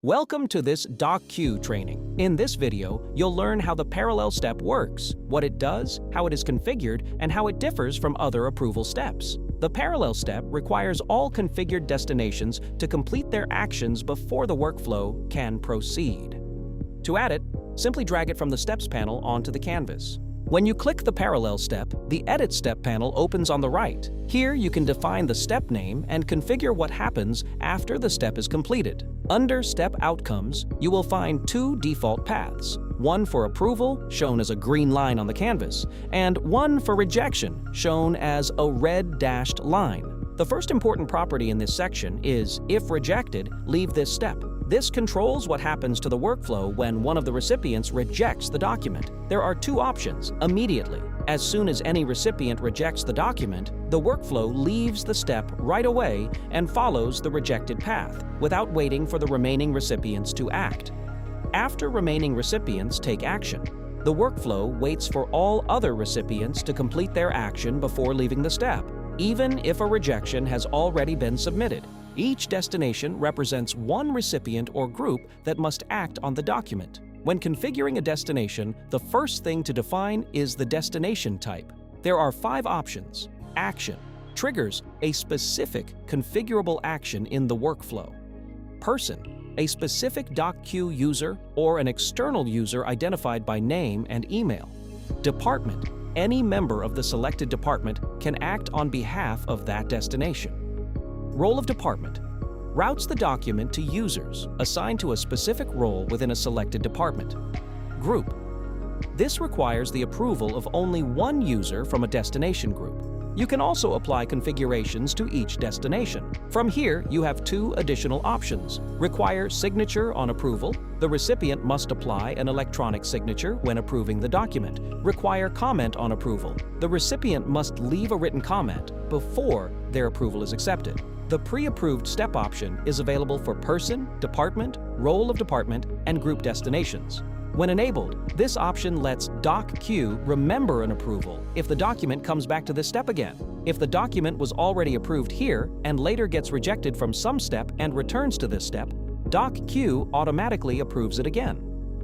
Welcome to this DocQ training. In this video, you'll learn how the parallel step works, what it does, how it is configured, and how it differs from other approval steps. The parallel step requires all configured destinations to complete their actions before the workflow can proceed. To add it, simply drag it from the Steps panel onto the canvas. When you click the parallel step, the Edit Step panel opens on the right. Here you can define the step name and configure what happens after the step is completed. Under Step Outcomes, you will find two default paths, one for approval, shown as a green line on the canvas, and one for rejection, shown as a red dashed line. The first important property in this section is, if rejected, leave this step. This controls what happens to the workflow when one of the recipients rejects the document. There are two options: immediately. As soon as any recipient rejects the document, the workflow leaves the step right away and follows the rejected path, without waiting for the remaining recipients to act. After remaining recipients take action, the workflow waits for all other recipients to complete their action before leaving the step, even if a rejection has already been submitted. Each destination represents one recipient or group that must act on the document. When configuring a destination, the first thing to define is the destination type. There are 5 options. Action triggers a specific configurable action in the workflow. Person, a specific DocQ user or an external user identified by name and email. Department, any member of the selected department can act on behalf of that destination. Role of department routes the document to users assigned to a specific role within a selected department. Group. This requires the approval of only one user from a destination group. You can also apply configurations to each destination. From here, you have 2 additional options. Require signature on approval. The recipient must apply an electronic signature when approving the document. Require comment on approval. The recipient must leave a written comment before their approval is accepted. The pre-approved step option is available for person, department, role of department, and group destinations. When enabled, this option lets DocQ remember an approval if the document comes back to this step again. If the document was already approved here and later gets rejected from some step and returns to this step, DocQ automatically approves it again.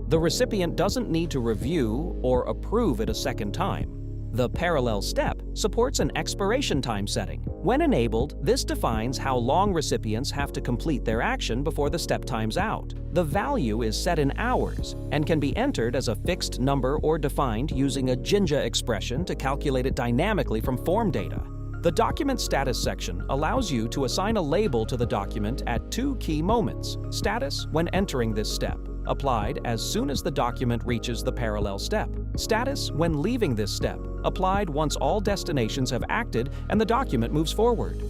The recipient doesn't need to review or approve it a second time. The parallel step supports an expiration time setting. When enabled, this defines how long recipients have to complete their action before the step times out. The value is set in hours and can be entered as a fixed number or defined using a Jinja expression to calculate it dynamically from form data. The document status section allows you to assign a label to the document at 2 key moments: status when entering this step, applied as soon as the document reaches the parallel step; status when leaving this step, applied once all destinations have acted and the document moves forward.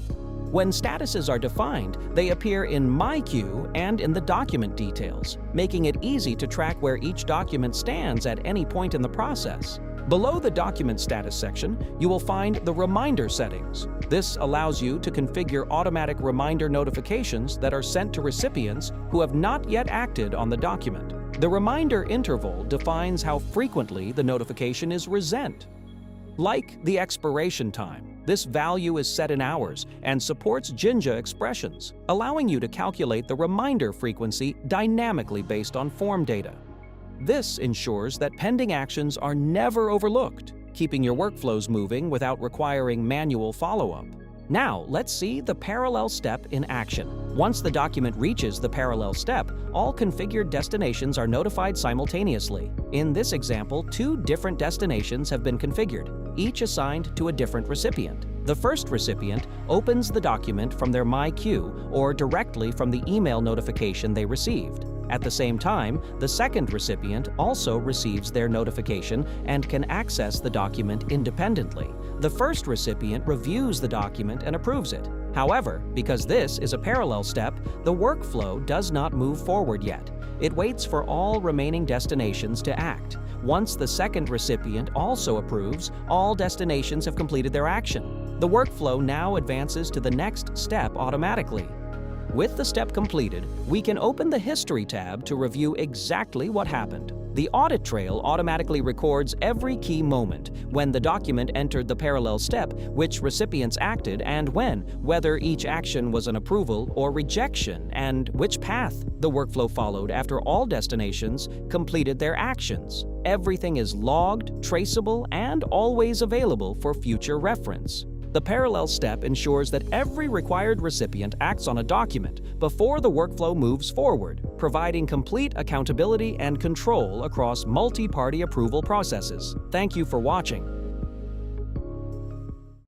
When statuses are defined, they appear in My Queue and in the document details, making it easy to track where each document stands at any point in the process. Below the document status section, you will find the reminder settings. This allows you to configure automatic reminder notifications that are sent to recipients who have not yet acted on the document. The reminder interval defines how frequently the notification is resent. Like the expiration time, this value is set in hours and supports Jinja expressions, allowing you to calculate the reminder frequency dynamically based on form data. This ensures that pending actions are never overlooked, keeping your workflows moving without requiring manual follow-up. Now, let's see the parallel step in action. Once the document reaches the parallel step, all configured destinations are notified simultaneously. In this example, 2 different destinations have been configured, each assigned to a different recipient. The first recipient opens the document from their My Queue or directly from the email notification they received. At the same time, the second recipient also receives their notification and can access the document independently. The first recipient reviews the document and approves it. However, because this is a parallel step, the workflow does not move forward yet. It waits for all remaining destinations to act. Once the second recipient also approves, all destinations have completed their action. The workflow now advances to the next step automatically. With the step completed, we can open the History tab to review exactly what happened. The audit trail automatically records every key moment, when the document entered the parallel step, which recipients acted and when, whether each action was an approval or rejection, and which path the workflow followed after all destinations completed their actions. Everything is logged, traceable, and always available for future reference. The parallel step ensures that every required recipient acts on a document before the workflow moves forward, providing complete accountability and control across multi-party approval processes. Thank you for watching.